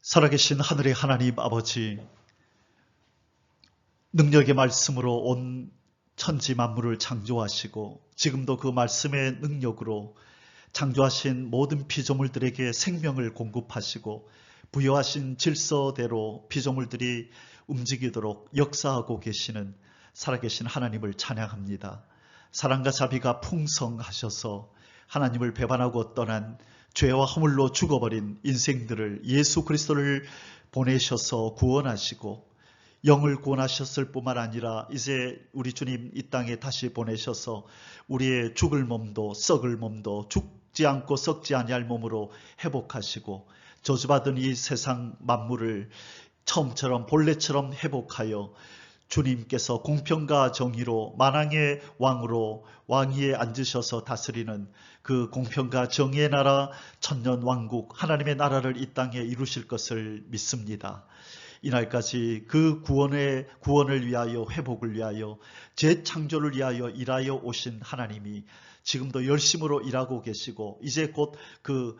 살아계신 하늘의 하나님 아버지, 능력의 말씀으로 온 천지 만물을 창조하시고 지금도 그 말씀의 능력으로 창조하신 모든 피조물들에게 생명을 공급하시고 부여하신 질서대로 피조물들이 움직이도록 역사하고 계시는 살아계신 하나님을 찬양합니다. 사랑과 자비가 풍성하셔서 하나님을 배반하고 떠난 죄와 허물로 죽어버린 인생들을 예수 그리스도를 보내셔서 구원하시고 영을 구원하셨을 뿐만 아니라 이제 우리 주님 이 땅에 다시 보내셔서 우리의 죽을 몸도 썩을 몸도 죽지 않고 썩지 아니할 몸으로 회복하시고 저주받은 이 세상 만물을 처음처럼 본래처럼 회복하여 주님께서 공평과 정의로 만왕의 왕으로 왕위에 앉으셔서 다스리는 그 공평과 정의의 나라 천년왕국 하나님의 나라를 이 땅에 이루실 것을 믿습니다. 이날까지 그 구원을 위하여 회복을 위하여 재창조를 위하여 일하여 오신 하나님이 지금도 열심으로 일하고 계시고 이제 곧 그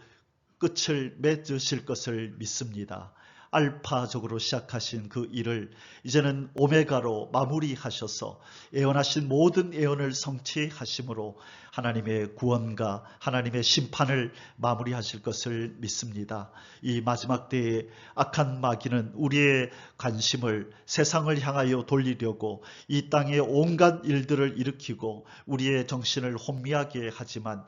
끝을 맺으실 것을 믿습니다. 알파적으로 시작하신 그 일을 이제는 오메가로 마무리하셔서 예언하신 모든 예언을 성취하심으로 하나님의 구원과 하나님의 심판을 마무리하실 것을 믿습니다. 이 마지막 때에 악한 마귀는 우리의 관심을 세상을 향하여 돌리려고 이 땅의 온갖 일들을 일으키고 우리의 정신을 혼미하게 하지만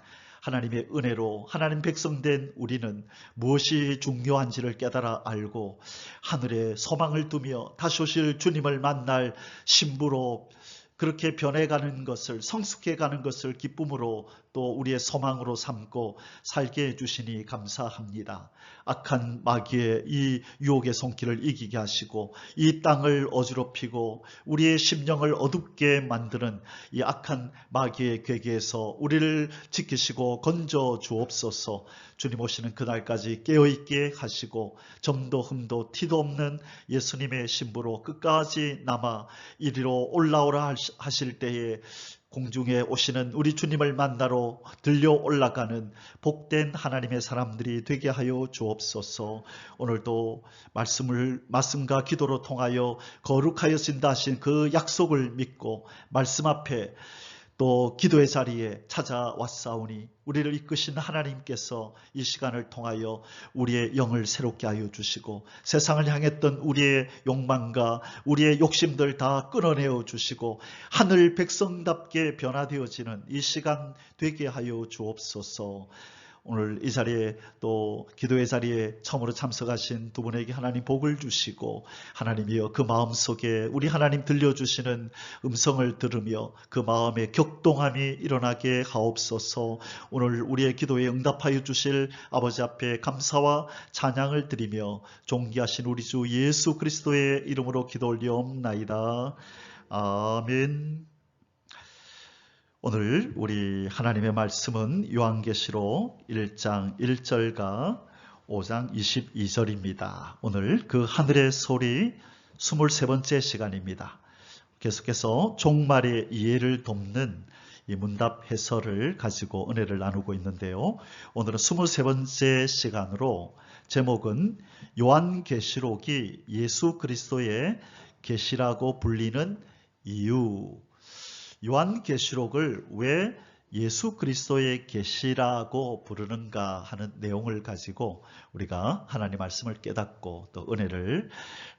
하나님의 은혜로 하나님 백성된 우리는 무엇이 중요한지를 깨달아 알고 하늘에 소망을 두며 다시 오실 주님을 만날 신부로 그렇게 변해가는 것을 성숙해가는 것을 기쁨으로 또 우리의 소망으로 삼고 살게 해주시니 감사합니다. 악한 마귀의 이 유혹의 손길을 이기게 하시고 이 땅을 어지럽히고 우리의 심령을 어둡게 만드는 이 악한 마귀의 괴계에서 우리를 지키시고 건져 주옵소서. 주님 오시는 그날까지 깨어있게 하시고 점도 흠도 티도 없는 예수님의 신부로 끝까지 남아 이리로 올라오라 하실 때에 공중에 오시는 우리 주님을 만나러 들려 올라가는 복된 하나님의 사람들이 되게 하여 주옵소서. 오늘도 말씀과 기도로 통하여 거룩하여진다 하신 그 약속을 믿고 말씀 앞에 또 기도의 자리에 찾아왔사오니 우리를 이끄신 하나님께서 이 시간을 통하여 우리의 영을 새롭게 하여 주시고 세상을 향했던 우리의 욕망과 우리의 욕심들 다 끊어내어 주시고 하늘 백성답게 변화되어지는 이 시간 되게 하여 주옵소서. 오늘 이 자리에 또 기도의 자리에 처음으로 참석하신 두 분에게 하나님 복을 주시고 하나님이여 그 마음속에 우리 하나님 들려주시는 음성을 들으며 그 마음에 격동함이 일어나게 하옵소서. 오늘 우리의 기도에 응답하여 주실 아버지 앞에 감사와 찬양을 드리며 존귀하신 우리 주 예수 그리스도의 이름으로 기도 올리옵나이다. 아멘. 오늘 우리 하나님의 말씀은 요한계시록 1장 1절과 5장 22절입니다. 오늘 그 하늘의 소리 23번째 시간입니다. 계속해서 종말의 이해를 돕는 이 문답 해설을 가지고 은혜를 나누고 있는데요. 오늘은 23번째 시간으로 제목은 요한계시록이 예수 그리스도의 계시라고 불리는 이유. 요한계시록을 왜 예수 그리스도의 계시라고 부르는가 하는 내용을 가지고 우리가 하나님 말씀을 깨닫고 또 은혜를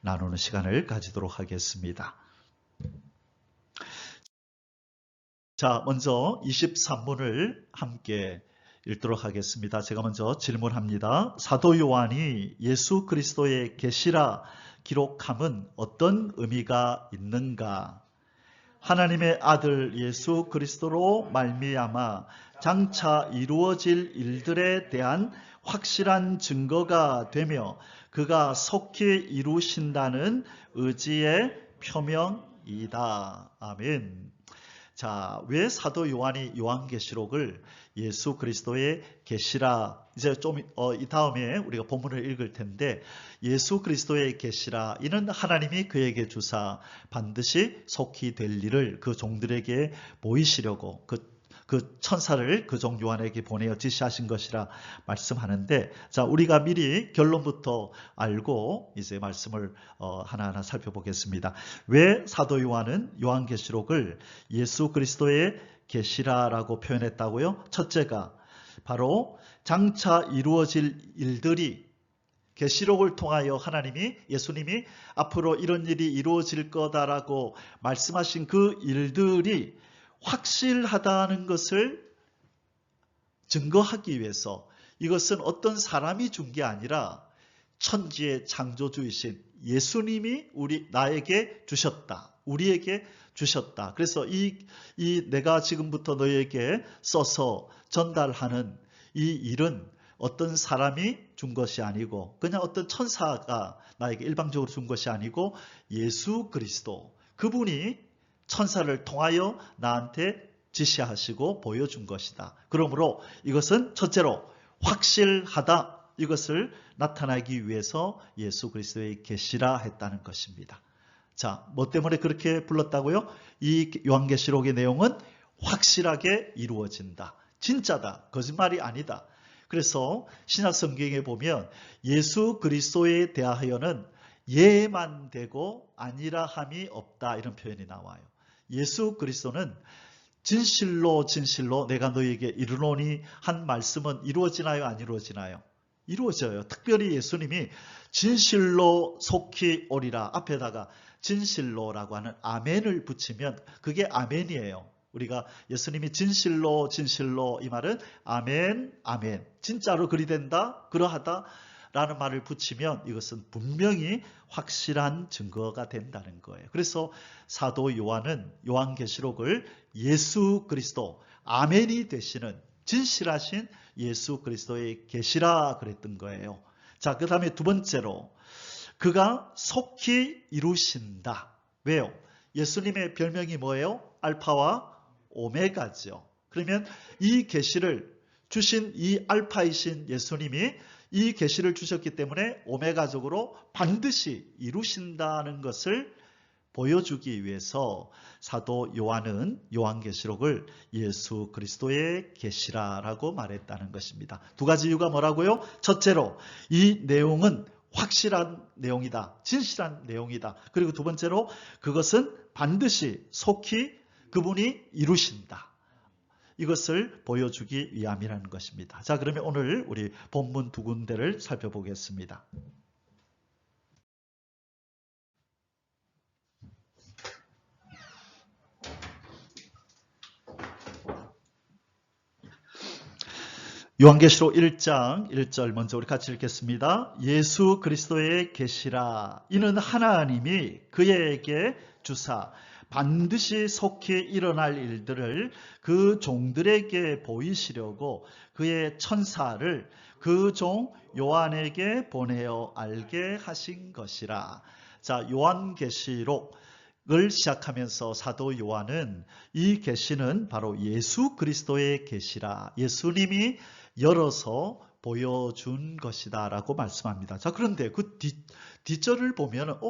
나누는 시간을 가지도록 하겠습니다. 자, 먼저 23문을 함께 읽도록 하겠습니다. 제가 먼저 질문합니다. 사도 요한이 예수 그리스도의 계시라 기록함은 어떤 의미가 있는가? 하나님의 아들 예수 그리스도로 말미암아 장차 이루어질 일들에 대한 확실한 증거가 되며 그가 속히 이루신다는 의지의 표명이다. 아멘. 자, 왜 사도 요한이 요한계시록을 예수 그리스도의 계시라, 이제 좀 이 다음에 우리가 본문을 읽을 텐데 예수 그리스도의 계시라, 이는 하나님이 그에게 주사 반드시 속히 될 일을 그 종들에게 보이시려고 그 천사를 그 종 요한에게 보내어 지시하신 것이라 말씀하는데, 자, 우리가 미리 결론부터 알고 이제 말씀을 하나하나 살펴보겠습니다. 왜 사도 요한은 요한계시록을 예수 그리스도의 계시라라고 표현했다고요? 첫째가 바로 장차 이루어질 일들이, 계시록을 통하여 하나님이, 예수님이 앞으로 이런 일이 이루어질 거다라고 말씀하신 그 일들이 확실하다는 것을 증거하기 위해서, 이것은 어떤 사람이 준 게 아니라 천지의 창조주이신 예수님이 나에게 주셨다. 우리에게 주셨다. 그래서 이 내가 지금부터 너에게 써서 전달하는 이 일은 어떤 사람이 준 것이 아니고, 그냥 어떤 천사가 나에게 일방적으로 준 것이 아니고 예수 그리스도, 그분이 천사를 통하여 나한테 지시하시고 보여준 것이다. 그러므로 이것은 첫째로 확실하다. 이것을 나타나기 위해서 예수 그리스도의 계시라 했다는 것입니다. 자, 뭐 때문에 그렇게 불렀다고요? 이 요한계시록의 내용은 확실하게 이루어진다. 진짜다. 거짓말이 아니다. 그래서 신약 성경에 보면 예수 그리스도에 대하여는 예만 되고 아니라 함이 없다, 이런 표현이 나와요. 예수 그리스도는 진실로 진실로 내가 너희에게 이르노니 한 말씀은 이루어지나요? 안 이루어지나요? 이루어져요. 특별히 예수님이 진실로 속히 오리라 앞에다가 진실로라고 하는 아멘을 붙이면 그게 아멘이에요. 우리가 예수님이 진실로 진실로, 이 말은 아멘 아멘, 진짜로 그리 된다, 그러하다 라는 말을 붙이면 이것은 분명히 확실한 증거가 된다는 거예요. 그래서 사도 요한은 요한계시록을 예수 그리스도, 아멘이 되시는 진실하신 예수 그리스도의 계시라 그랬던 거예요. 자, 그 다음에 두 번째로 그가 속히 이루신다. 왜요? 예수님의 별명이 뭐예요? 알파와 오메가죠. 그러면 이 계시를 주신 이 알파이신 예수님이 이 계시를 주셨기 때문에 오메가적으로 반드시 이루신다는 것을 보여주기 위해서 사도 요한은 요한계시록을 예수 그리스도의 계시라라고 말했다는 것입니다. 두 가지 이유가 뭐라고요? 첫째로 이 내용은 확실한 내용이다. 진실한 내용이다. 그리고 두 번째로 그것은 반드시 속히 그분이 이루신다. 이것을 보여주기 위함이라는 것입니다. 자, 그러면 오늘 우리 본문 두 군데를 살펴보겠습니다. 요한계시록 1장 1절 먼저 우리 같이 읽겠습니다. 예수 그리스도의 계시라. 이는 하나님이 그에게 주사 반드시 속히 일어날 일들을 그 종들에게 보이시려고 그의 천사를 그 종 요한에게 보내어 알게 하신 것이라. 자, 요한계시록을 시작하면서 사도 요한은 이 계시는 바로 예수 그리스도의 계시라, 예수님이 열어서 보여준 것이다 라고 말씀합니다. 자, 그런데 그 뒷절을 보면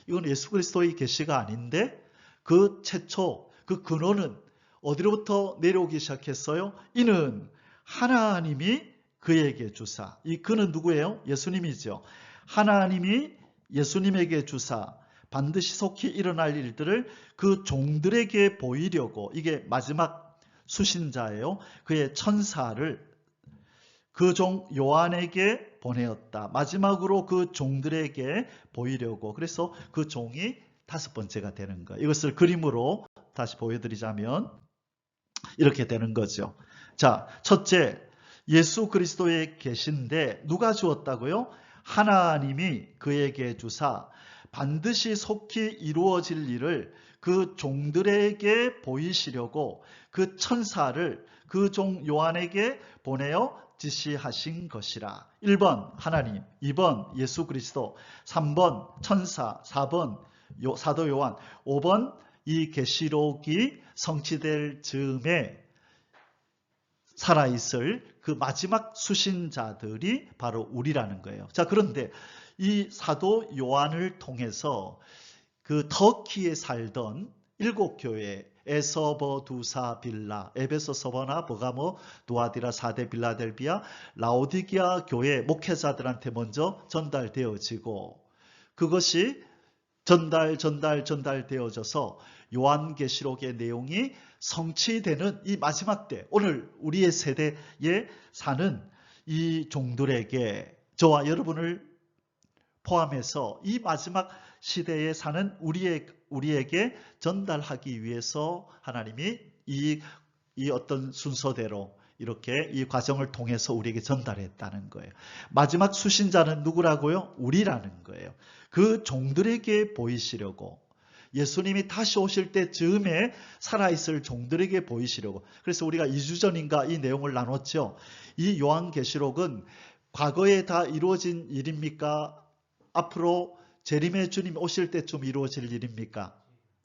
이건 예수 그리스도의 계시가 아닌데, 그 최초 그 근원은 어디로부터 내려오기 시작했어요? 이는 하나님이 그에게 주사. 이 그는 누구예요? 예수님이죠. 하나님이 예수님에게 주사 반드시 속히 일어날 일들을 그 종들에게 보이려고, 이게 마지막 수신자예요. 그의 천사를 그 종 요한에게 보내었다. 마지막으로 그 종들에게 보이려고. 그래서 그 종이 다섯 번째가 되는 거예요. 이것을 그림으로 다시 보여드리자면 이렇게 되는 거죠. 자, 첫째, 예수 그리스도의 계시인데 누가 주었다고요? 하나님이 그에게 주사 반드시 속히 이루어질 일을 그 종들에게 보이시려고 그 천사를 그 종 요한에게 보내어 지시하신 것이라. 1번 하나님, 2번 예수 그리스도, 3번 천사, 4번 사도 요한, 5번 이 계시록이 성취될 즈음에 살아있을 그 마지막 수신자들이 바로 우리라는 거예요. 자, 그런데 이 사도 요한을 통해서 그 터키에 살던 7 교회에 에서버두사 빌라, 에베소, 서버나, 버가모, 두아디라, 사데, 빌라델비아, 라오디게아 교회 목회자들한테 먼저 전달되어지고 그것이 전달되어져서 요한계시록의 내용이 성취되는 이 마지막 때, 오늘 우리의 세대에 사는 이 종들에게, 저와 여러분을 포함해서 이 마지막 시대에 사는 우리에게 전달하기 위해서 하나님이 이 어떤 순서대로 이렇게 이 과정을 통해서 우리에게 전달했다는 거예요. 마지막 수신자는 누구라고요? 우리라는 거예요. 그 종들에게 보이시려고, 예수님이 다시 오실 때 즈음에 살아있을 종들에게 보이시려고. 그래서 우리가 2주 전인가 이 내용을 나눴죠. 이 요한계시록은 과거에 다 이루어진 일입니까? 앞으로 재림의 주님 오실 때쯤 이루어질 일입니까?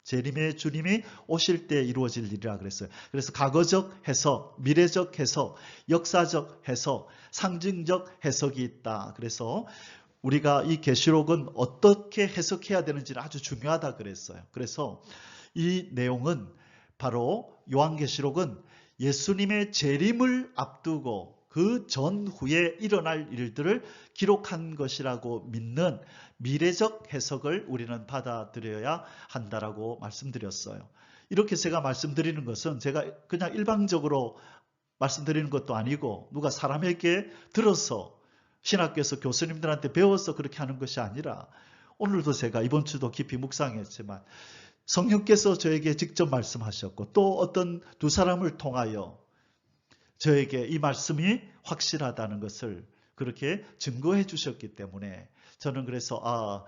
재림의 주님이 오실 때 이루어질 일이라 그랬어요. 그래서 과거적 해석, 미래적 해석, 역사적 해석, 상징적 해석이 있다. 그래서 우리가 이 계시록은 어떻게 해석해야 되는지는 아주 중요하다 그랬어요. 그래서 이 내용은 바로 요한계시록은 예수님의 재림을 앞두고 그 전후에 일어날 일들을 기록한 것이라고 믿는 미래적 해석을 우리는 받아들여야 한다라고 말씀드렸어요. 이렇게 제가 말씀드리는 것은 제가 그냥 일방적으로 말씀드리는 것도 아니고 누가 사람에게 들어서 신학교에서 교수님들한테 배워서 그렇게 하는 것이 아니라 오늘도 제가 이번 주도 깊이 묵상했지만 성령께서 저에게 직접 말씀하셨고 또 어떤 두 사람을 통하여 저에게 이 말씀이 확실하다는 것을 그렇게 증거해 주셨기 때문에 저는 그래서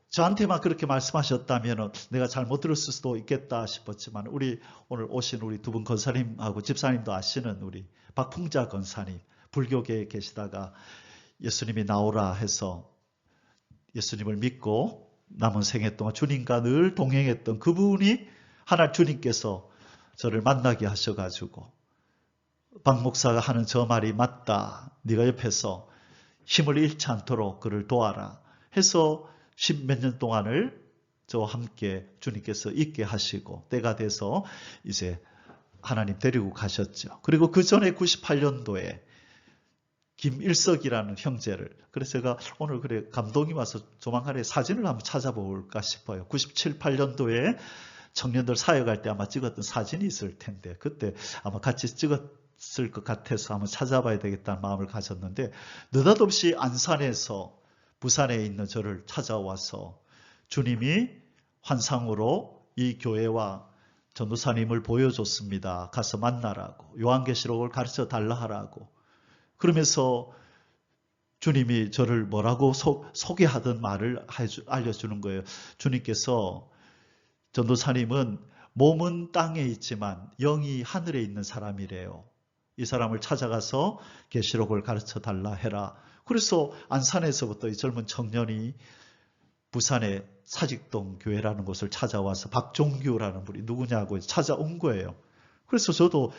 저한테만 그렇게 말씀하셨다면 내가 잘못 들었을 수도 있겠다 싶었지만 우리 오늘 오신 우리 두 분 권사님하고 집사님도 아시는 우리 박풍자 권사님, 불교계에 계시다가 예수님이 나오라 해서 예수님을 믿고 남은 생애 동안 주님과 늘 동행했던 그분이 하나 주님께서 저를 만나게 하셔가지고 박 목사가 하는 저 말이 맞다. 네가 옆에서 힘을 잃지 않도록 그를 도와라 해서 10몇 년 동안을 저와 함께 주님께서 있게 하시고 때가 돼서 이제 하나님 데리고 가셨죠. 그리고 그 전에 98년도에 김일석이라는 형제를, 그래서 제가 오늘 그래 감동이 와서 조만간에 사진을 한번 찾아볼까 싶어요. 97, 8년도에 청년들 사역할 때 아마 찍었던 사진이 있을 텐데 그때 아마 같이 찍었을 것 같아서 한번 찾아봐야 되겠다는 마음을 가졌는데 느닷없이 안산에서 부산에 있는 저를 찾아와서 주님이 환상으로 이 교회와 전도사님을 보여줬습니다. 가서 만나라고, 요한계시록을 가르쳐 달라 하라고. 그러면서 주님이 저를 뭐라고 소개하던 말을 알려주는 거예요. 주님께서 전도사님은 몸은 땅에 있지만 영이 하늘에 있는 사람이래요. 이 사람을 찾아가서 계시록을 가르쳐 달라 해라. 그래서 안산에서부터 이 젊은 청년이 부산의 사직동 교회라는 곳을 찾아와서 박종규라는 분이 누구냐고 찾아온 거예요. 그래서 저도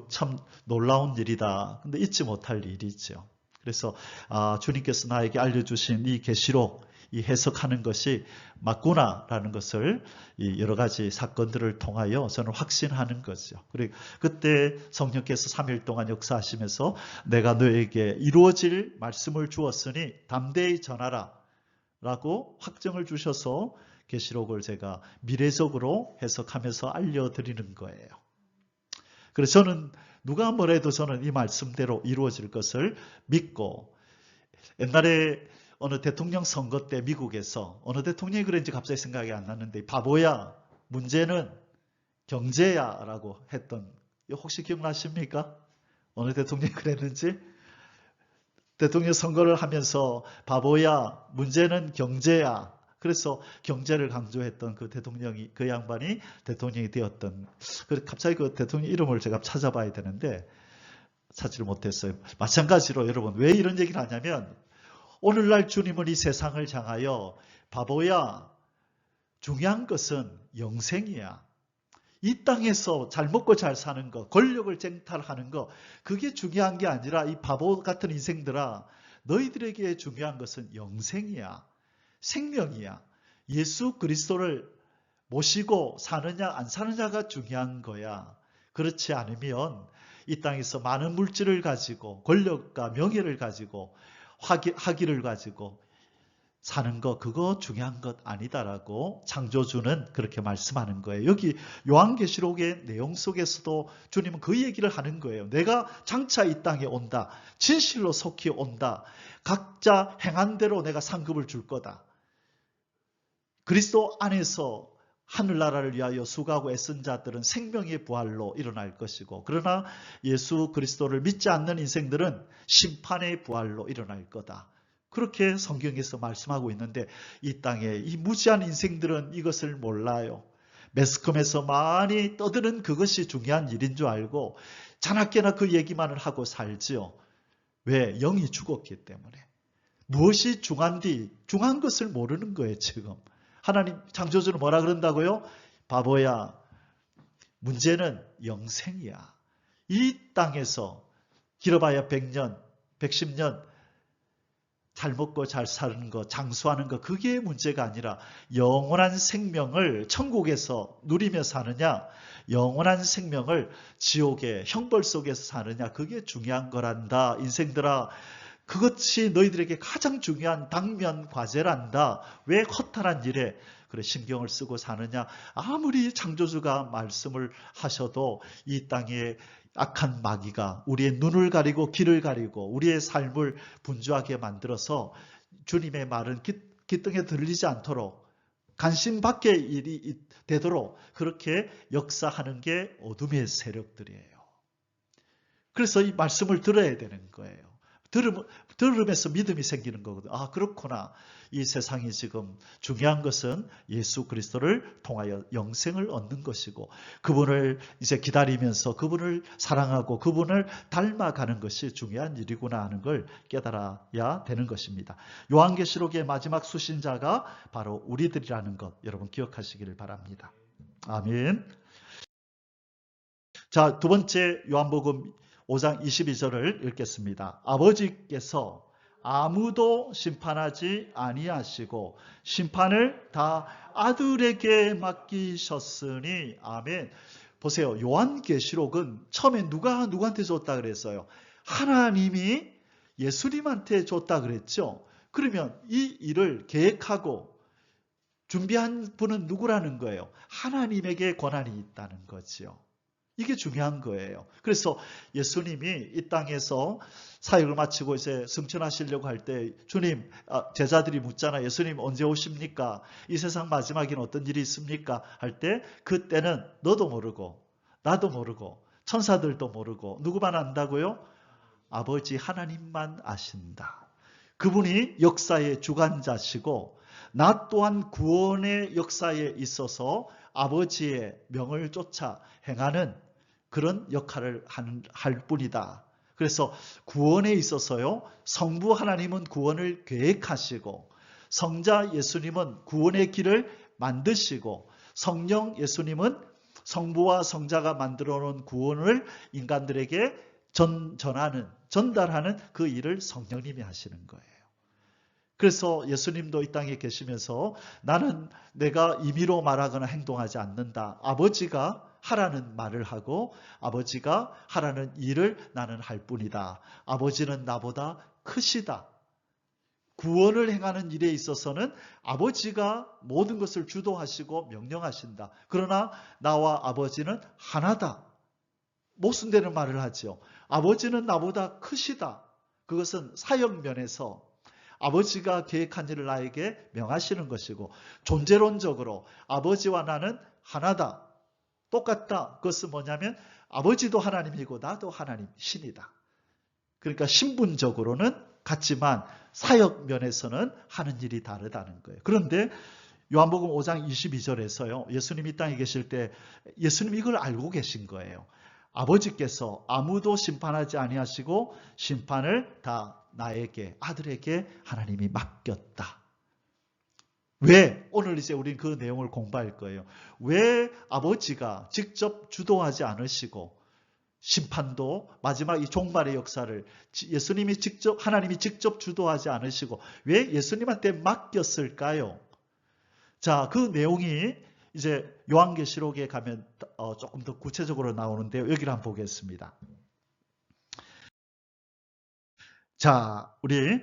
참 놀라운 일이다. 근데 잊지 못할 일이죠. 그래서 주님께서 나에게 알려주신 이 계시록, 이 해석하는 것이 맞구나라는 것을 이 여러 가지 사건들을 통하여 저는 확신하는 거죠. 그리고 그때 성령께서 3일 동안 역사하시면서 내가 너에게 이루어질 말씀을 주었으니 담대히 전하라 라고 확정을 주셔서 계시록을 제가 미래적으로 해석하면서 알려드리는 거예요. 그래서 저는 누가 뭐래도 저는 이 말씀대로 이루어질 것을 믿고, 옛날에 어느 대통령 선거 때 미국에서 어느 대통령이 그랬는지 갑자기 생각이 안 났는데 바보야, 문제는 경제야 라고 했던, 혹시 기억나십니까? 어느 대통령이 그랬는지? 대통령 선거를 하면서 바보야, 문제는 경제야. 그래서 경제를 강조했던 그 대통령이, 그 양반이 대통령이 되었던, 갑자기 그 대통령 이름을 제가 찾아봐야 되는데 찾지를 못했어요. 마찬가지로 여러분, 왜 이런 얘기를 하냐면 오늘날 주님은 이 세상을 향하여 바보야, 중요한 것은 영생이야. 이 땅에서 잘 먹고 잘 사는 거, 권력을 쟁탈하는 거, 그게 중요한 게 아니라 이 바보 같은 인생들아, 너희들에게 중요한 것은 영생이야. 생명이야. 예수 그리스도를 모시고 사느냐 안 사느냐가 중요한 거야. 그렇지 않으면 이 땅에서 많은 물질을 가지고 권력과 명예를 가지고 학위를 가지고 사는 거 그거 중요한 것 아니다라고 창조주는 그렇게 말씀하는 거예요. 여기 요한계시록의 내용 속에서도 주님은 그 얘기를 하는 거예요. 내가 장차 이 땅에 온다. 진실로 속히 온다. 각자 행한 대로 내가 상급을 줄 거다. 그리스도 안에서 하늘나라를 위하여 수고하고 애쓴 자들은 생명의 부활로 일어날 것이고, 그러나 예수 그리스도를 믿지 않는 인생들은 심판의 부활로 일어날 거다. 그렇게 성경에서 말씀하고 있는데 이 땅에 이 무지한 인생들은 이것을 몰라요. 매스컴에서 많이 떠드는 그것이 중요한 일인 줄 알고 자나깨나 그 얘기만을 하고 살지요. 왜? 영이 죽었기 때문에. 무엇이 중한디? 중한 것을 모르는 거예요, 지금. 하나님 창조주는 뭐라 그런다고요? 바보야, 문제는 영생이야. 이 땅에서 길어봐야 100년, 110년 잘 먹고 잘 사는 거, 장수하는 거, 그게 문제가 아니라 영원한 생명을 천국에서 누리며 사느냐, 영원한 생명을 지옥의 형벌 속에서 사느냐, 그게 중요한 거란다. 인생들아, 그것이 너희들에게 가장 중요한 당면 과제란다. 왜 허탈한 일에 그래 신경을 쓰고 사느냐. 아무리 창조주가 말씀을 하셔도 이 땅에 악한 마귀가 우리의 눈을 가리고 귀를 가리고 우리의 삶을 분주하게 만들어서 주님의 말은 귀등에 들리지 않도록 관심 밖의 일이 되도록 그렇게 역사하는 게 어둠의 세력들이에요. 그래서 이 말씀을 들어야 되는 거예요. 들으면서 믿음이 생기는 거거든요. 아, 그렇구나. 이 세상이 지금 중요한 것은 예수 그리스도를 통하여 영생을 얻는 것이고 그분을 이제 기다리면서 그분을 사랑하고 그분을 닮아가는 것이 중요한 일이구나 하는 걸 깨달아야 되는 것입니다. 요한계시록의 마지막 수신자가 바로 우리들이라는 것 여러분 기억하시기를 바랍니다. 아멘. 자, 두 번째 요한복음 5장 22절을 읽겠습니다. 아버지께서 아무도 심판하지 아니하시고 심판을 다 아들에게 맡기셨으니 아멘. 보세요. 요한계시록은 처음에 누구한테 줬다 그랬어요? 하나님이 예수님한테 줬다 그랬죠. 그러면 이 일을 계획하고 준비한 분은 누구라는 거예요? 하나님에게 권한이 있다는 거지요. 이게 중요한 거예요. 그래서 예수님이 이 땅에서 사역을 마치고 이제 승천하시려고 할 때 주님, 제자들이 묻잖아요. 예수님 언제 오십니까? 이 세상 마지막에는 어떤 일이 있습니까? 할 때 그때는 너도 모르고 나도 모르고 천사들도 모르고 누구만 안다고요? 아버지 하나님만 아신다. 그분이 역사의 주관자시고 나 또한 구원의 역사에 있어서 아버지의 명을 쫓아 행하는 그런 역할을 할 뿐이다. 그래서 구원에 있어서요, 성부 하나님은 구원을 계획하시고 성자 예수님은 구원의 길을 만드시고 성령 예수님은 성부와 성자가 만들어 놓은 구원을 인간들에게 전달하는 그 일을 성령님이 하시는 거예요. 그래서 예수님도 이 땅에 계시면서 나는 내가 임의로 말하거나 행동하지 않는다. 아버지가 하라는 말을 하고 아버지가 하라는 일을 나는 할 뿐이다. 아버지는 나보다 크시다. 구원을 행하는 일에 있어서는 아버지가 모든 것을 주도하시고 명령하신다. 그러나 나와 아버지는 하나다. 모순되는 말을 하죠. 아버지는 나보다 크시다. 그것은 사역면에서 아버지가 계획한 일을 나에게 명하시는 것이고 존재론적으로 아버지와 나는 하나다. 똑같다. 그것은 뭐냐면 아버지도 하나님이고 나도 하나님, 신이다. 그러니까 신분적으로는 같지만 사역면에서는 하는 일이 다르다는 거예요. 그런데 요한복음 5장 22절에서요. 예수님이 이 땅에 계실 때 예수님이 이걸 알고 계신 거예요. 아버지께서 아무도 심판하지 아니하시고 심판을 다 나에게 아들에게 하나님이 맡겼다. 왜? 오늘 이제 우리는 그 내용을 공부할 거예요. 왜 아버지가 직접 주도하지 않으시고 심판도 마지막 이 종말의 역사를 예수님이 직접 하나님이 직접 주도하지 않으시고 왜 예수님한테 맡겼을까요? 자, 그 내용이 이제 요한계시록에 가면 조금 더 구체적으로 나오는데요. 여기를 한번 보겠습니다. 자, 우리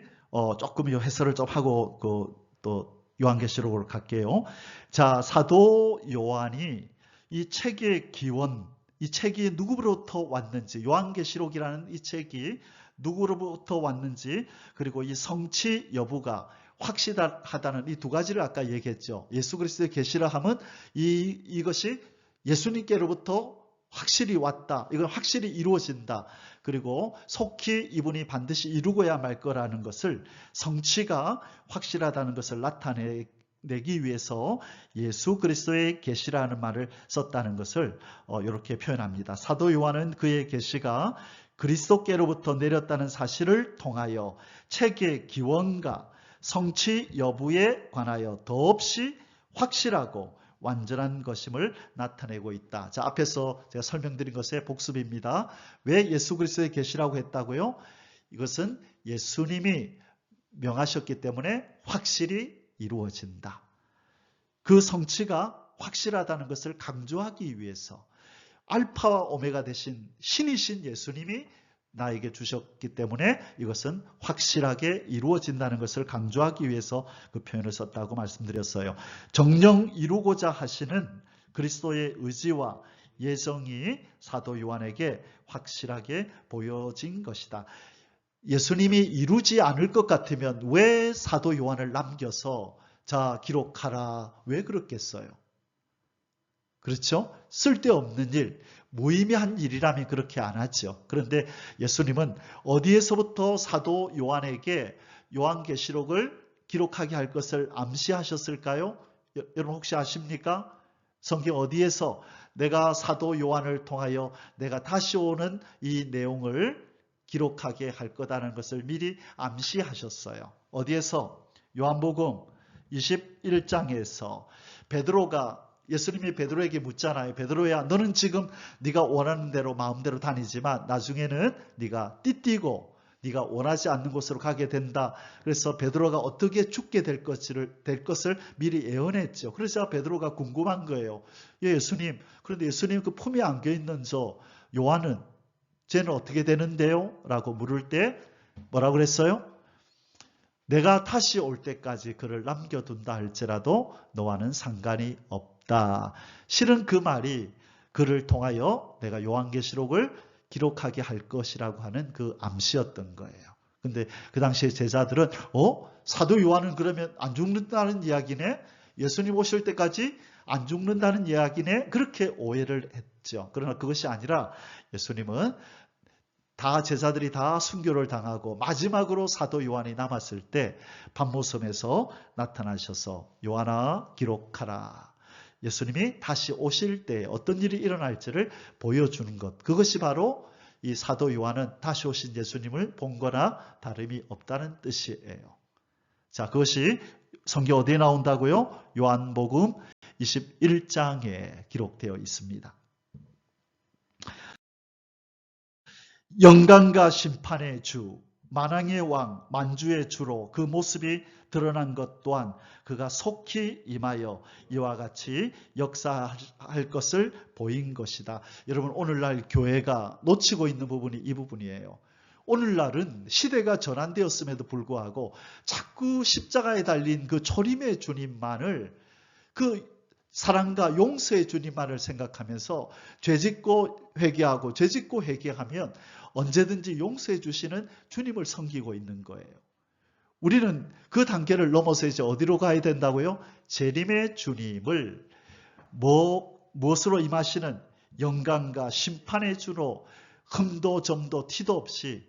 조금 해설을 좀 하고 또 요한계시록으로 갈게요. 자, 사도 요한이 이 책의 기원, 이 책이 누구로부터 왔는지, 요한계시록이라는 이 책이 누구로부터 왔는지, 그리고 이 성취 여부가 확실하다는 이 두 가지를 아까 얘기했죠. 예수 그리스도의 계시라 함은 이것이 예수님께로부터 확실히 왔다. 이건 확실히 이루어진다. 그리고 속히 이분이 반드시 이루고야 말 거라는 것을, 성취가 확실하다는 것을 나타내기 위해서 예수 그리스도의 계시라는 말을 썼다는 것을 이렇게 표현합니다. 사도 요한은 그의 계시가 그리스도께로부터 내렸다는 사실을 통하여 책의 기원과 성취 여부에 관하여 더없이 확실하고 완전한 것임을 나타내고 있다. 자, 앞에서 제가 설명드린 것의 복습입니다. 왜 예수 그리스도의 계시라고 했다고요? 이것은 예수님이 명하셨기 때문에 확실히 이루어진다. 그 성취가 확실하다는 것을 강조하기 위해서 알파와 오메가 되신 신이신 예수님이 나에게 주셨기 때문에 이것은 확실하게 이루어진다는 것을 강조하기 위해서 그 표현을 썼다고 말씀드렸어요. 정녕 이루고자 하시는 그리스도의 의지와 예정이 사도 요한에게 확실하게 보여진 것이다. 예수님이 이루지 않을 것 같으면 왜 사도 요한을 남겨서 자, 기록하라, 왜 그렇겠어요? 그렇죠? 쓸데없는 일, 무의미한 일이라면 그렇게 안 하죠. 그런데 예수님은 어디에서부터 사도 요한에게 요한계시록을 기록하게 할 것을 암시하셨을까요? 여러분 혹시 아십니까? 성경 어디에서 내가 사도 요한을 통하여 내가 다시 오는 이 내용을 기록하게 할 거다라는 것을 미리 암시하셨어요. 어디에서? 요한복음 21장에서 베드로가, 예수님이 베드로에게 묻잖아요. 베드로야, 너는 지금 네가 원하는 대로 마음대로 다니지만 나중에는 네가 띠띠고 네가 원하지 않는 곳으로 가게 된다. 그래서 베드로가 어떻게 죽게 될 것을 미리 예언했죠. 그래서 베드로가 궁금한 거예요. 예수님, 그런데 예수님 그 품에 안겨있는 저 요한은 쟤는 어떻게 되는데요? 라고 물을 때 뭐라고 그랬어요? 내가 다시 올 때까지 그를 남겨둔다 할지라도 너와는 상관이 없다. 실은 그 말이 그를 통하여 내가 요한계시록을 기록하게 할 것이라고 하는 그 암시였던 거예요. 근데 그 당시에 제자들은 사도 요한은 그러면 안 죽는다는 이야기네? 예수님 오실 때까지 안 죽는다는 이야기네? 그렇게 오해를 했죠. 그러나 그것이 아니라 예수님은 제자들이 다 순교를 당하고 마지막으로 사도 요한이 남았을 때 반모섬에서 나타나셔서 요한아 기록하라. 예수님이 다시 오실 때 어떤 일이 일어날지를 보여주는 것. 그것이 바로 이 사도 요한은 다시 오신 예수님을 본 거나 다름이 없다는 뜻이에요. 자, 그것이 성경 어디에 나온다고요? 요한복음 21장에 기록되어 있습니다. 영광과 심판의 주, 만왕의 왕, 만주의 주로 그 모습이 드러난 것 또한 그가 속히 임하여 이와 같이 역사할 것을 보인 것이다. 여러분, 오늘날 교회가 놓치고 있는 부분이 이 부분이에요. 오늘날은 시대가 전환되었음에도 불구하고 자꾸 십자가에 달린 그 초림의 주님만을, 그 사랑과 용서의 주님만을 생각하면서 죄짓고 회개하고 죄짓고 회개하면 언제든지 용서해 주시는 주님을 섬기고 있는 거예요. 우리는 그 단계를 넘어서 이제 어디로 가야 된다고요? 재림의 주님을 무엇으로 임하시는 영광과 심판의 주로 흠도 점도 티도 없이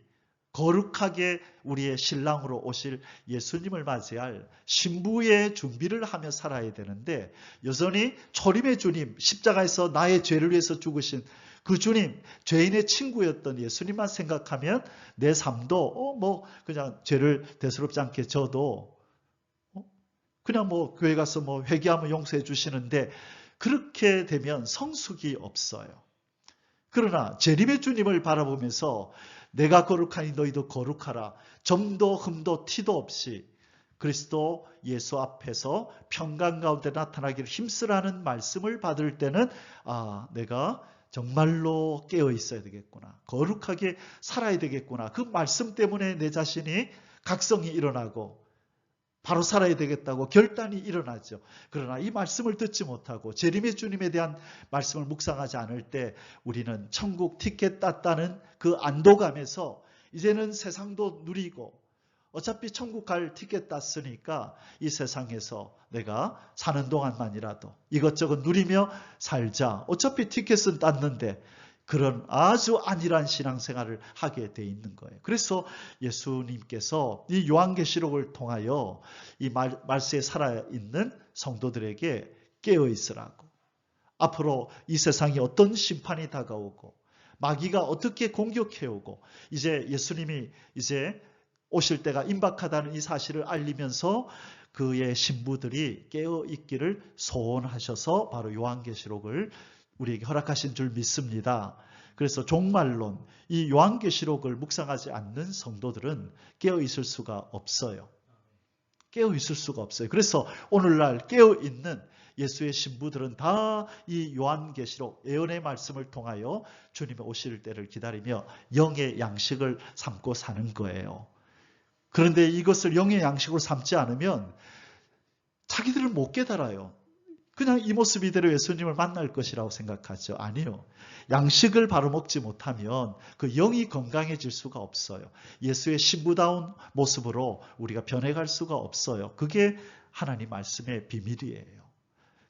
거룩하게 우리의 신랑으로 오실 예수님을 맞이할 신부의 준비를 하며 살아야 되는데, 여전히 초림의 주님, 십자가에서 나의 죄를 위해서 죽으신 그 주님, 죄인의 친구였던 예수님만 생각하면 내 삶도 그냥 죄를 대수롭지 않게 져도 그냥 교회 가서 회개하면 용서해 주시는데, 그렇게 되면 성숙이 없어요. 그러나 재림의 주님을 바라보면서 내가 거룩하니 너희도 거룩하라, 점도 흠도 티도 없이 그리스도 예수 앞에서 평강 가운데 나타나기를 힘쓰라는 말씀을 받을 때는 내가 정말로 깨어 있어야 되겠구나. 거룩하게 살아야 되겠구나. 그 말씀 때문에 내 자신이 각성이 일어나고 바로 살아야 되겠다고 결단이 일어나죠. 그러나 이 말씀을 듣지 못하고 재림의 주님에 대한 말씀을 묵상하지 않을 때 우리는 천국 티켓 땄다는 그 안도감에서 이제는 세상도 누리고 어차피 천국 갈 티켓 땄으니까 이 세상에서 내가 사는 동안만이라도 이것저것 누리며 살자. 어차피 티켓은 땄는데 그런 아주 안일한 신앙생활을 하게 돼 있는 거예요. 그래서 예수님께서 이 요한계시록을 통하여 이 말세에 살아있는 성도들에게 깨어있으라고, 앞으로 이 세상에 어떤 심판이 다가오고 마귀가 어떻게 공격해오고 이제 예수님이 이제 오실 때가 임박하다는 이 사실을 알리면서 그의 신부들이 깨어있기를 소원하셔서 바로 요한계시록을 우리에게 허락하신 줄 믿습니다. 그래서 종말론, 이 요한계시록을 묵상하지 않는 성도들은 깨어있을 수가 없어요. 깨어있을 수가 없어요. 그래서 오늘날 깨어있는 예수의 신부들은 다 이 요한계시록 예언의 말씀을 통하여 주님의 오실 때를 기다리며 영의 양식을 삼고 사는 거예요. 그런데 이것을 영의 양식으로 삼지 않으면 자기들은 못 깨달아요. 그냥 이 모습 이대로 예수님을 만날 것이라고 생각하죠. 아니요. 양식을 바로 먹지 못하면 그 영이 건강해질 수가 없어요. 예수의 신부다운 모습으로 우리가 변해갈 수가 없어요. 그게 하나님 말씀의 비밀이에요.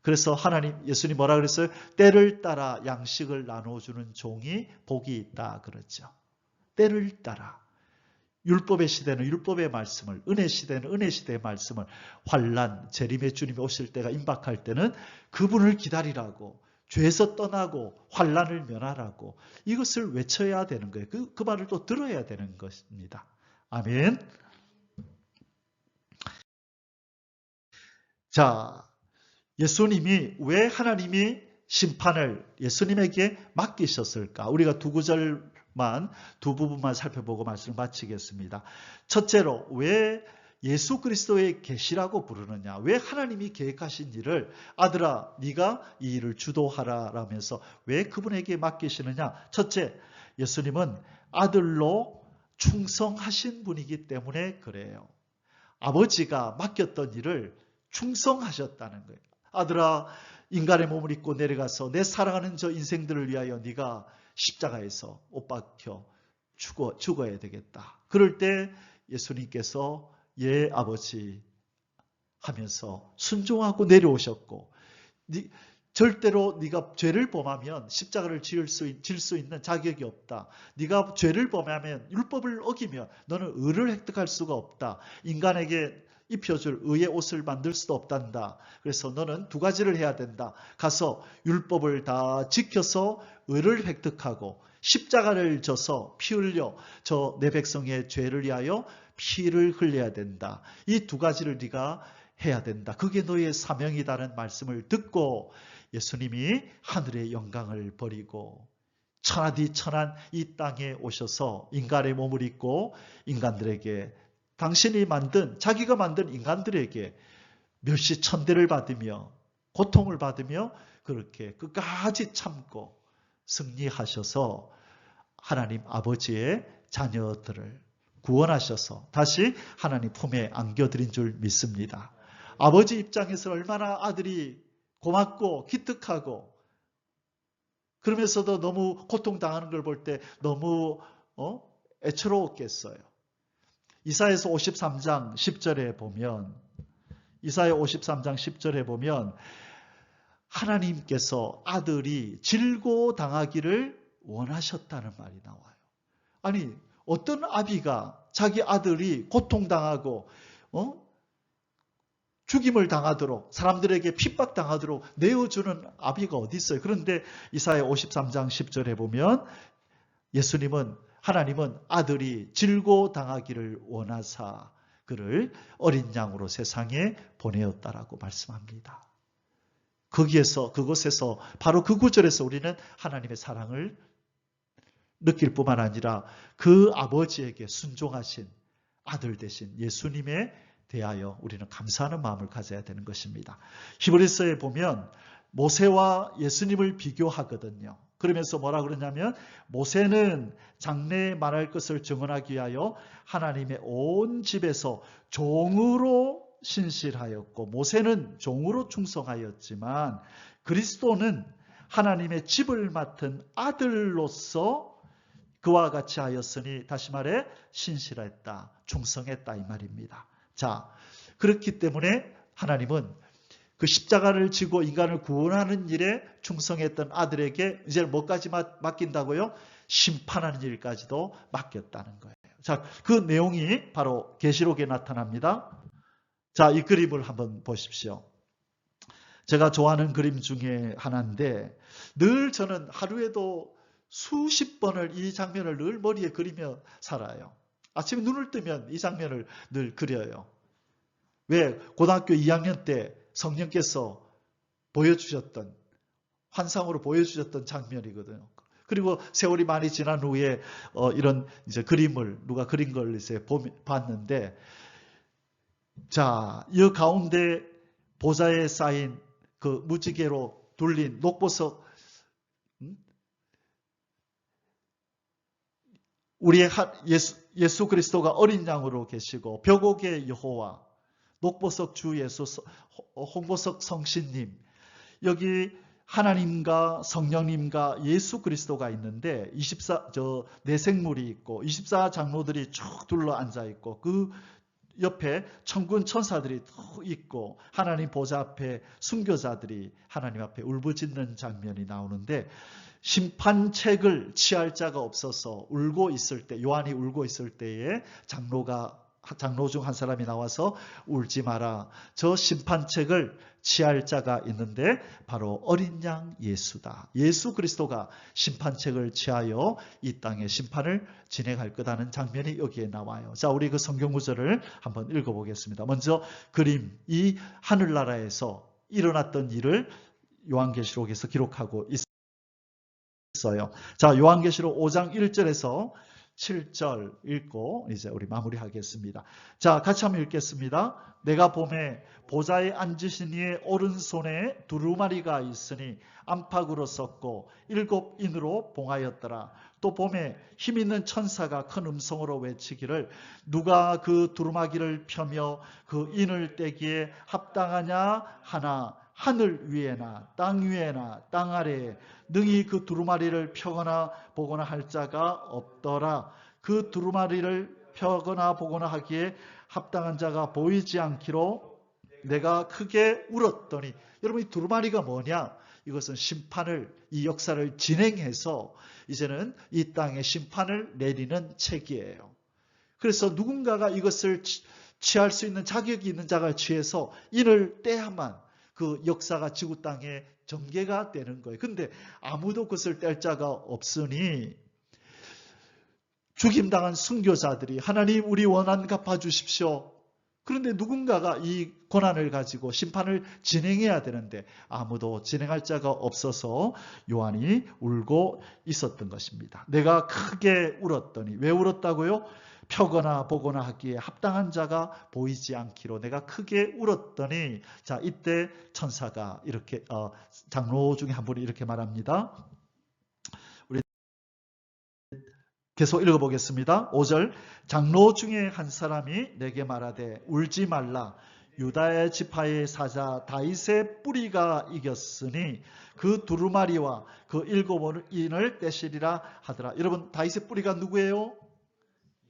그래서 예수님 뭐라 그랬어요? 때를 따라 양식을 나눠주는 종이 복이 있다 그랬죠. 때를 따라. 율법의 시대는 율법의 말씀을, 은혜 시대는 은혜 시대의 말씀을, 환난, 재림의 주님이 오실 때가 임박할 때는 그분을 기다리라고, 죄에서 떠나고 환난을 면하라고 이것을 외쳐야 되는 거예요. 그 말을 또 들어야 되는 것입니다. 아멘. 자, 예수님이 왜 하나님이 심판을 예수님에게 맡기셨을까? 우리가 두 부분만 살펴보고 말씀을 마치겠습니다. 첫째로 왜 예수 그리스도의 계시라고 부르느냐? 왜 하나님이 계획하신 일을 아들아 네가 이 일을 주도하라 라면서 왜 그분에게 맡기시느냐? 첫째, 예수님은 아들로 충성하신 분이기 때문에 그래요. 아버지가 맡겼던 일을 충성하셨다는 거예요. 아들아, 인간의 몸을 입고 내려가서 내 사랑하는 저 인생들을 위하여 네가 십자가에서 옷 박혀 죽어야 되겠다. 그럴 때 예수님께서 예 아버지 하면서 순종하고 내려오셨고, 절대로 네가 죄를 범하면 십자가를 질 수 있는 자격이 없다. 네가 죄를 범하면 율법을 어기면 너는 의를 획득할 수가 없다. 인간에게 입혀줄 의의 옷을 만들 수도 없단다. 그래서 너는 두 가지를 해야 된다. 가서 율법을 다 지켜서 의를 획득하고 십자가를 져서 피 흘려 저 내 백성의 죄를 위하여 피를 흘려야 된다. 이 두 가지를 네가 해야 된다. 그게 너의 사명이다는 말씀을 듣고 예수님이 하늘의 영광을 버리고 천하디천한 이 땅에 오셔서 인간의 몸을 입고 인간들에게 자기가 만든 인간들에게 멸시천대를 받으며 고통을 받으며 그렇게 끝까지 참고 승리하셔서 하나님 아버지의 자녀들을 구원하셔서 다시 하나님 품에 안겨드린 줄 믿습니다. 아버지 입장에서 얼마나 아들이 고맙고 기특하고 그러면서도 너무 고통당하는 걸 볼 때 너무 애처로웠겠어요. 이사야서 53장 10절에 보면 하나님께서 아들이 질고 당하기를 원하셨다는 말이 나와요. 아니 어떤 아비가 자기 아들이 고통당하고 죽임을 당하도록 사람들에게 핍박당하도록 내어주는 아비가 어디 있어요? 그런데 이사야 53장 10절에 보면 하나님은 아들이 질고 당하기를 원하사 그를 어린 양으로 세상에 보내었다라고 말씀합니다. 그곳에서 바로 그 구절에서 우리는 하나님의 사랑을 느낄 뿐만 아니라 그 아버지에게 순종하신 아들 되신 예수님의 대하여 우리는 감사하는 마음을 가져야 되는 것입니다. 히브리서에 보면 모세와 예수님을 비교하거든요. 그러면서 뭐라 그러냐면 모세는 장래에 말할 것을 증언하기 위하여 하나님의 온 집에서 종으로 신실하였고 모세는 종으로 충성하였지만 그리스도는 하나님의 집을 맡은 아들로서 그와 같이 하였으니 다시 말해 신실했다, 충성했다 이 말입니다. 자, 그렇기 때문에 하나님은 그 십자가를 지고 인간을 구원하는 일에 충성했던 아들에게 이제 뭐까지 맡긴다고요? 심판하는 일까지도 맡겼다는 거예요. 자, 그 내용이 바로 계시록에 나타납니다. 자, 이 그림을 한번 보십시오. 제가 좋아하는 그림 중에 하나인데 늘 저는 하루에도 수십 번을 이 장면을 늘 머리에 그리며 살아요. 아침에 눈을 뜨면 이 장면을 늘 그려요. 왜? 고등학교 2학년 때 성령께서 보여주셨던, 환상으로 보여주셨던 장면이거든요. 그리고 세월이 많이 지난 후에 이런 이제 그림을 누가 그린 걸 이제 봤는데, 자, 이 가운데 보좌에 쌓인 그 무지개로 둘린 녹보석, 우리의 예수 그리스도가 어린 양으로 계시고 벽옥의 여호와, 녹보석 주 예수, 홍보석 성신님, 여기 하나님과 성령님과 예수 그리스도가 있는데 내생물이 있고 24 장로들이 쭉 둘러 앉아 있고 그 옆에 천군 천사들이 또 있고 하나님 보좌 앞에 순교자들이 하나님 앞에 울부짖는 장면이 나오는데 심판책을 취할 자가 없어서 울고 있을 때, 요한이 울고 있을 때에 장로 중 한 사람이 나와서 울지 마라. 저 심판책을 취할 자가 있는데 바로 어린 양 예수다. 예수 그리스도가 심판책을 취하여 이 땅에 심판을 진행할 거다는 장면이 여기에 나와요. 자, 우리 그 성경 구절을 한번 읽어보겠습니다. 먼저 그림, 이 하늘나라에서 일어났던 일을 요한계시록에서 기록하고 있어요. 자, 요한계시록 5장 1절에서 7절 읽고 이제 우리 마무리하겠습니다. 자, 같이 한번 읽겠습니다. 내가 보매 보좌에 앉으신 이의 오른손에 두루마리가 있으니 안팎으로 썼고 7인으로 봉하였더라. 또 보매 힘있는 천사가 큰 음성으로 외치기를 누가 그 두루마기를 펴며 그 인을 떼기에 합당하냐 하나 하늘 위에나 땅 위에나 땅 아래에 능히 그 두루마리를 펴거나 보거나 할 자가 없더라. 그 두루마리를 펴거나 보거나 하기에 합당한 자가 보이지 않기로 내가 크게 울었더니, 여러분 이 두루마리가 뭐냐? 이것은 심판을, 이 역사를 진행해서 이제는 이 땅에 심판을 내리는 책이에요. 그래서 누군가가 이것을 취할 수 있는 자격이 있는 자가 취해서 인을 떼야만 그 역사가 지구 땅에 전개가 되는 거예요. 근데 아무도 그것을 뗄 자가 없으니 죽임당한 순교자들이 하나님 우리 원한 갚아주십시오. 그런데 누군가가 이 권한을 가지고 심판을 진행해야 되는데 아무도 진행할 자가 없어서 요한이 울고 있었던 것입니다. 내가 크게 울었더니, 왜 울었다고요? 펴거나 보거나 하기에 합당한 자가 보이지 않기로 내가 크게 울었더니, 자, 이때 천사가 이렇게 장로 중에 한 분이 이렇게 말합니다. 우리 계속 읽어보겠습니다. 5절, 장로 중에 한 사람이 내게 말하되 울지 말라. 유다의 지파의 사자 다윗의 뿌리가 이겼으니 그 두루마리와 그 7인을 떼시리라 하더라. 여러분, 다윗의 뿌리가 누구예요?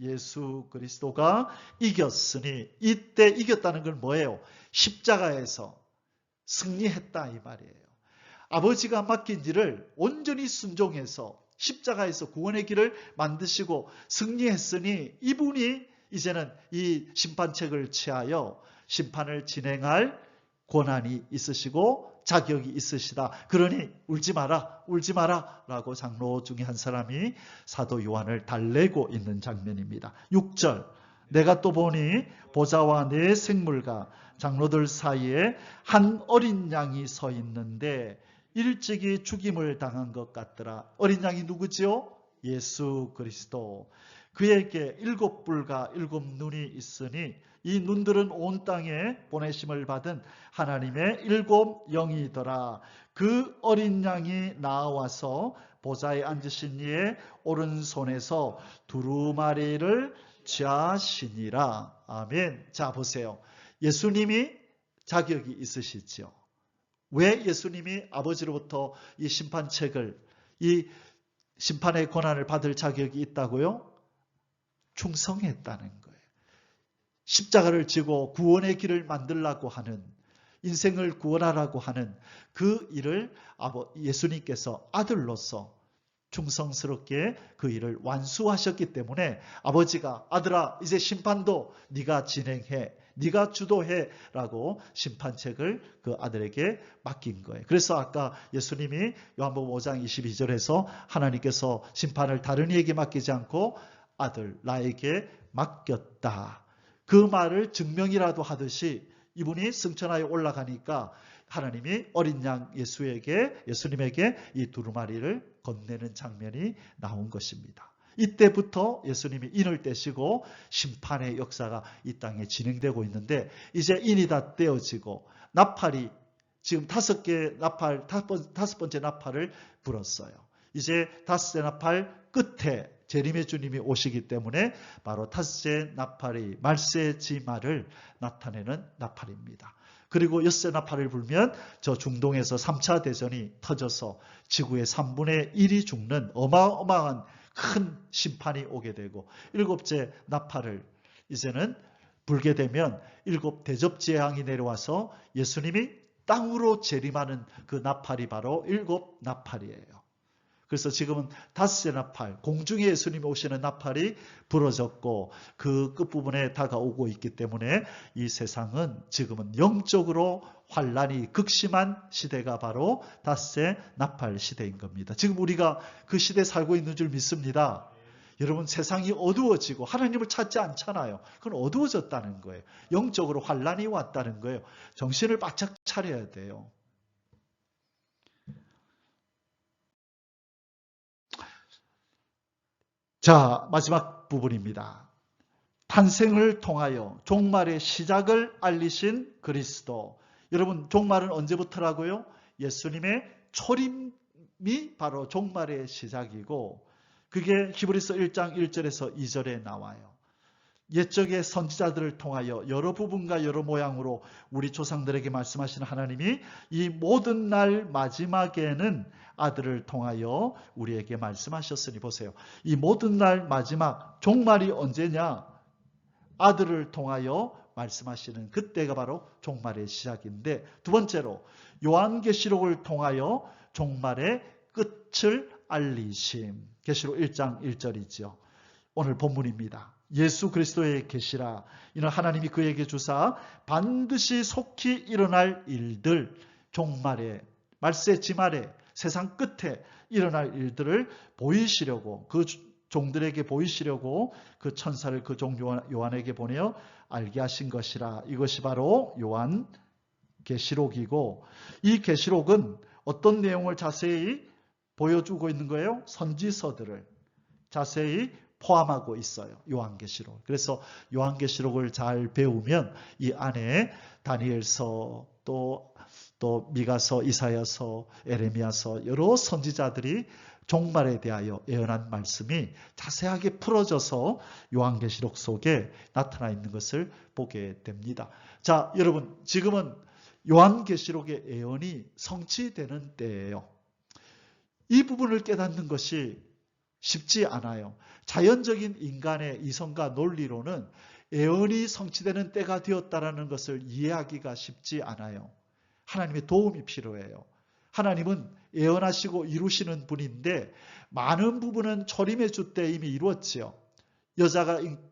예수 그리스도가 이겼으니, 이때 이겼다는 건 뭐예요? 십자가에서 승리했다 이 말이에요. 아버지가 맡긴 일을 온전히 순종해서 십자가에서 구원의 길을 만드시고 승리했으니 이분이 이제는 이 심판책을 취하여 심판을 진행할 권한이 있으시고 자격이 있으시다. 그러니 울지 마라, 울지 마라 라고 장로 중에 한 사람이 사도 요한을 달래고 있는 장면입니다. 6절, 내가 또 보니 보좌와 네 생물과 장로들 사이에 한 어린 양이 서 있는데 일찍이 죽임을 당한 것 같더라. 어린 양이 누구지요? 예수 그리스도. 그에게 7뿔과 7눈이 있으니 이 눈들은 온 땅에 보내심을 받은 하나님의 7 영이더라. 그 어린 양이 나와서 보좌에 앉으신 이의 오른손에서 두루마리를 취하시니라. 아멘. 자, 보세요. 예수님이 자격이 있으시죠. 왜 예수님이 아버지로부터 이 심판책을, 이 심판의 권한을 받을 자격이 있다고요? 충성했다는 거예요. 십자가를 지고 구원의 길을 만들라고 하는, 인생을 구원하라고 하는 그 일을 예수님께서 아들로서 충성스럽게 그 일을 완수하셨기 때문에 아버지가 아들아 이제 심판도 네가 진행해, 네가 주도해 라고 심판책을 그 아들에게 맡긴 거예요. 그래서 아까 예수님이 요한복음 5장 22절에서 하나님께서 심판을 다른 이에게 맡기지 않고 아들 나에게 맡겼다. 그 말을 증명이라도 하듯이 이분이 승천하에 올라가니까 하나님이 어린 양 예수님에게 이 두루마리를 건네는 장면이 나온 것입니다. 이때부터 예수님이 인을 떼시고 심판의 역사가 이 땅에 진행되고 있는데 이제 인이 다 떼어지고 나팔이 지금 5개 나팔, 5번째 나팔을 불었어요. 이제 5째 나팔 끝에 재림의 주님이 오시기 때문에 바로 5째 나팔이 말세지말을 나타내는 나팔입니다. 그리고 6째 나팔을 불면 저 중동에서 3차 대전이 터져서 지구의 3분의 1이 죽는 어마어마한 큰 심판이 오게 되고 7째 나팔을 이제는 불게 되면 7 대접재앙이 내려와서 예수님이 땅으로 재림하는 그 나팔이 바로 7 나팔이에요. 그래서 지금은 5째 나팔, 공중에 예수님이 오시는 나팔이 부러졌고 그 끝부분에 다가오고 있기 때문에 이 세상은 지금은 영적으로 환란이 극심한 시대가 바로 5째 나팔 시대인 겁니다. 지금 우리가 그 시대에 살고 있는 줄 믿습니다. 여러분 세상이 어두워지고 하나님을 찾지 않잖아요. 그건 어두워졌다는 거예요. 영적으로 환란이 왔다는 거예요. 정신을 바짝 차려야 돼요. 자, 마지막 부분입니다. 탄생을 통하여 종말의 시작을 알리신 그리스도. 여러분 종말은 언제부터라고요? 예수님의 초림이 바로 종말의 시작이고 그게 히브리서 1장 1절에서 2절에 나와요. 옛적의 선지자들을 통하여 여러 부분과 여러 모양으로 우리 조상들에게 말씀하시는 하나님이 이 모든 날 마지막에는 아들을 통하여 우리에게 말씀하셨으니 보세요. 이 모든 날 마지막 종말이 언제냐? 아들을 통하여 말씀하시는 그때가 바로 종말의 시작인데 두 번째로 요한계시록을 통하여 종말의 끝을 알리심. 계시록 1장 1절이죠. 오늘 본문입니다. 예수 그리스도의 계시라. 이는 하나님이 그에게 주사 반드시 속히 일어날 일들, 종말에, 말세지말에, 세상 끝에 일어날 일들을 보이시려고 그 종들에게 보이시려고 그 천사를 그 종 요한에게 보내어 알게 하신 것이라. 이것이 바로 요한 계시록이고 이 계시록은 어떤 내용을 자세히 보여주고 있는 거예요? 선지서들을 자세히 포함하고 있어요. 요한계시록. 그래서 요한계시록을 잘 배우면 이 안에 다니엘서 또 미가서, 이사야서, 에레미야서 여러 선지자들이 종말에 대하여 예언한 말씀이 자세하게 풀어져서 요한계시록 속에 나타나 있는 것을 보게 됩니다. 자, 여러분 지금은 요한계시록의 예언이 성취되는 때예요. 이 부분을 깨닫는 것이 쉽지 않아요. 자연적인 인간의 이성과 논리로는 예언이 성취되는 때가 되었다는 것을 이해하기가 쉽지 않아요. 하나님의 도움이 필요해요. 하나님은 예언하시고 이루시는 분인데 많은 부분은 초림의 주 때 이미 이루었지요.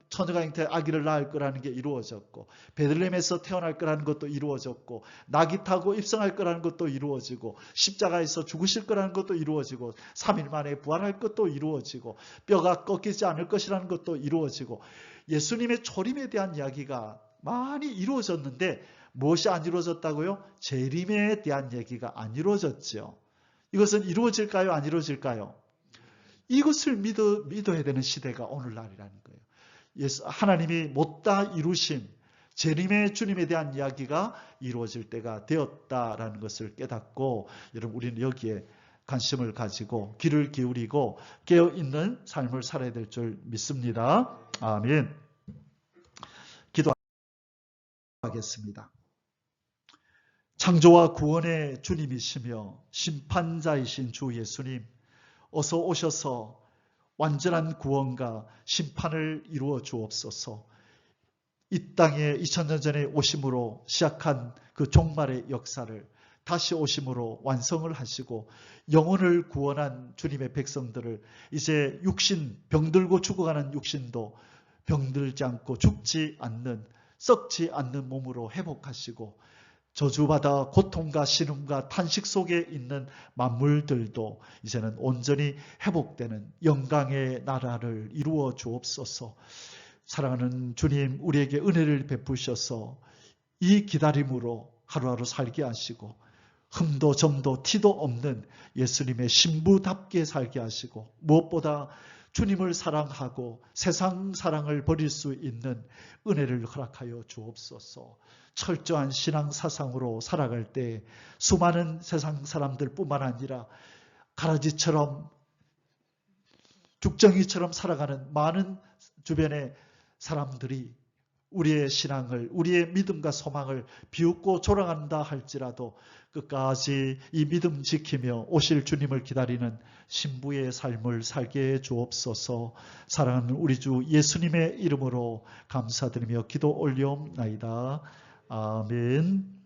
처녀가 잉태해 아기를 낳을 거라는 게 이루어졌고 베들레헴에서 태어날 거라는 것도 이루어졌고 낙이 타고 입성할 거라는 것도 이루어지고 십자가에서 죽으실 거라는 것도 이루어지고 3일 만에 부활할 것도 이루어지고 뼈가 꺾이지 않을 것이라는 것도 이루어지고 예수님의 초림에 대한 이야기가 많이 이루어졌는데 무엇이 안 이루어졌다고요? 재림에 대한 얘기가 안 이루어졌죠. 이것은 이루어질까요? 안 이루어질까요? 이것을 믿어야 되는 시대가 오늘날이라는 거예요. 하나님이 못다 이루신 재림의 주님에 대한 이야기가 이루어질 때가 되었다라는 것을 깨닫고, 여러분 우리는 여기에 관심을 가지고 귀를 기울이고 깨어있는 삶을 살아야 될 줄 믿습니다. 아멘. 기도하겠습니다. 창조와 구원의 주님이시며 심판자이신 주 예수님, 어서 오셔서 완전한 구원과 심판을 이루어 주옵소서. 이 땅에 2000년 전에 오심으로 시작한 그 종말의 역사를 다시 오심으로 완성을 하시고 영혼을 구원한 주님의 백성들을 이제 육신, 병들고 죽어가는 육신도 병들지 않고 죽지 않는, 썩지 않는 몸으로 회복하시고, 저주받아 고통과 신음과 탄식 속에 있는 만물들도 이제는 온전히 회복되는 영광의 나라를 이루어 주옵소서. 사랑하는 주님, 우리에게 은혜를 베푸셔서 이 기다림으로 하루하루 살게 하시고, 흠도 점도 티도 없는 예수님의 신부답게 살게 하시고, 무엇보다 주님을 사랑하고 세상 사랑을 버릴 수 있는 은혜를 허락하여 주옵소서. 철저한 신앙 사상으로 살아갈 때 수많은 세상 사람들 뿐만 아니라 가라지처럼, 죽정이처럼 살아가는 많은 주변의 사람들이 우리의 신앙을, 우리의 믿음과 소망을 비웃고 조롱한다 할지라도 끝까지 이 믿음 지키며 오실 주님을 기다리는 신부의 삶을 살게 해 주옵소서. 사랑하는 우리 주 예수님의 이름으로 감사드리며 기도 올려옵나이다. 아멘.